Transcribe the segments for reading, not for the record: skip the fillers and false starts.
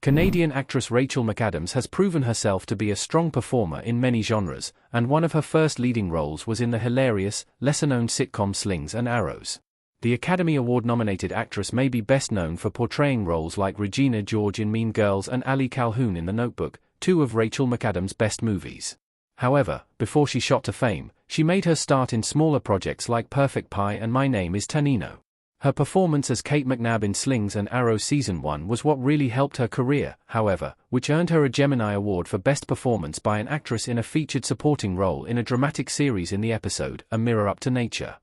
Canadian actress Rachel McAdams has proven herself to be a strong performer in many genres, and one of her first leading roles was in the hilarious, lesser-known sitcom Slings and Arrows. The Academy Award-nominated actress may be best known for portraying roles like Regina George in Mean Girls and Ali Calhoun in The Notebook, two of Rachel McAdams' best movies. However, before she shot to fame, she made her start in smaller projects like Perfect Pie and My Name is Tanino. Her performance as Kate McNabb in Slings and Arrows Season 1 was what really helped her career, however, which earned her a Gemini Award for Best Performance by an Actress in a Featured Supporting Role in a Dramatic Series in the episode A Mirror Up to Nature.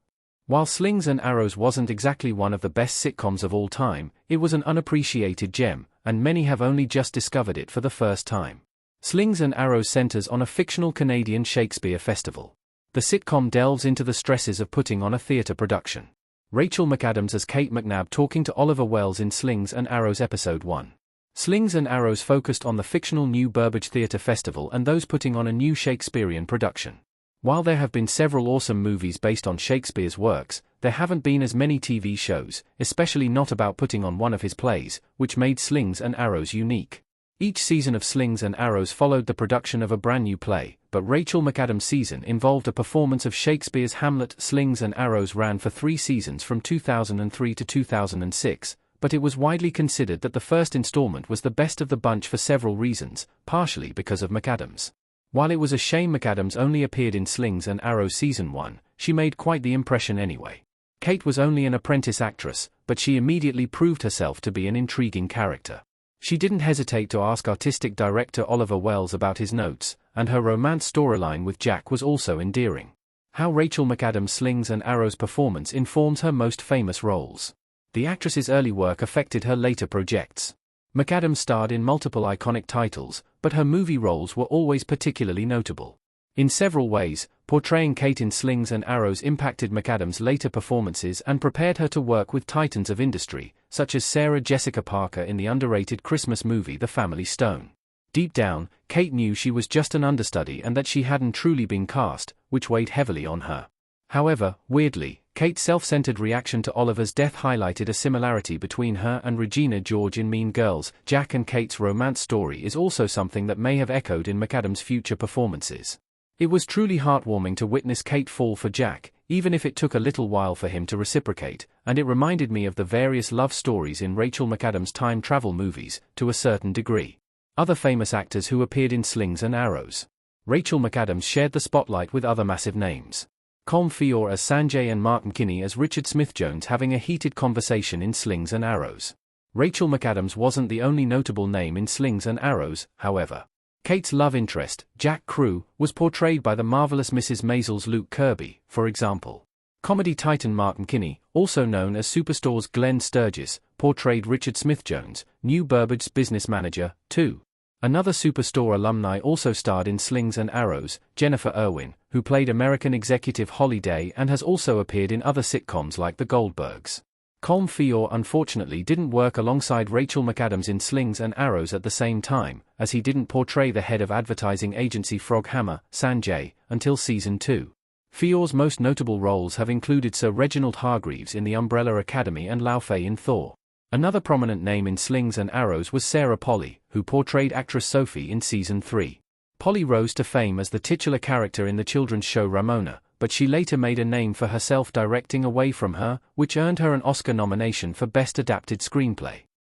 While Slings and Arrows wasn't exactly one of the best sitcoms of all time, it was an unappreciated gem, and many have only just discovered it for the first time. Slings and Arrows centers on a fictional Canadian Shakespeare festival. The sitcom delves into the stresses of putting on a theater production. Rachel McAdams as Kate McNabb talking to Oliver Wells in Slings and Arrows Episode 1. Slings and Arrows focused on the fictional New Burbage Theatre Festival and those putting on a new Shakespearean production. While there have been several awesome movies based on Shakespeare's works, there haven't been as many TV shows, especially not about putting on one of his plays, which made Slings and Arrows unique. Each season of Slings and Arrows followed the production of a brand new play, but Rachel McAdams' season involved a performance of Shakespeare's Hamlet. Slings and Arrows ran for 3 seasons from 2003 to 2006, but it was widely considered that the first installment was the best of the bunch for several reasons, partially because of McAdams. While it was a shame McAdams only appeared in Slings and Arrows Season 1, she made quite the impression anyway. Kate was only an apprentice actress, but she immediately proved herself to be an intriguing character. She didn't hesitate to ask artistic director Oliver Wells about his notes, and her romance storyline with Jack was also endearing. How Rachel McAdams' Slings and Arrows performance informs her most famous roles. The actress's early work affected her later projects. McAdams starred in multiple iconic titles, but her movie roles were always particularly notable. In several ways, portraying Kate in Slings and Arrows impacted McAdams' later performances and prepared her to work with titans of industry, such as Sarah Jessica Parker in the underrated Christmas movie The Family Stone. Deep down, Kate knew she was just an understudy and that she hadn't truly been cast, which weighed heavily on her. However, weirdly, Kate's self-centered reaction to Oliver's death highlighted a similarity between her and Regina George in Mean Girls. Jack and Kate's romance story is also something that may have echoed in McAdams' future performances. It was truly heartwarming to witness Kate fall for Jack, even if it took a little while for him to reciprocate, and it reminded me of the various love stories in Rachel McAdams' time travel movies, to a certain degree. Other famous actors who appeared in Slings and Arrows. Rachel McAdams shared the spotlight with other massive names. Colm Feore as Sanjay and Mark McKinney as Richard Smith-Jones having a heated conversation in Slings and Arrows. Rachel McAdams wasn't the only notable name in Slings and Arrows, however. Kate's love interest, Jack Crew, was portrayed by the marvelous Mrs. Maisel's Luke Kirby, for example. Comedy titan Mark McKinney, also known as Superstore's Glenn Sturgis, portrayed Richard Smith-Jones, New Burbage's business manager, too. Another Superstore alumni also starred in Slings and Arrows, Jennifer Irwin, who played American executive Holly Day and has also appeared in other sitcoms like The Goldbergs. Colm Feore unfortunately didn't work alongside Rachel McAdams in Slings and Arrows at the same time, as he didn't portray the head of advertising agency Froghammer, Sanjay, until Season 2. Feore's most notable roles have included Sir Reginald Hargreaves in The Umbrella Academy and Lao Fei in Thor. Another prominent name in Slings and Arrows was Sarah Polley, who portrayed actress Sophie in Season 3. Polley rose to fame as the titular character in the children's show Ramona, but she later made a name for herself directing Away From Her, which earned her an Oscar nomination for Best Adapted Screenplay.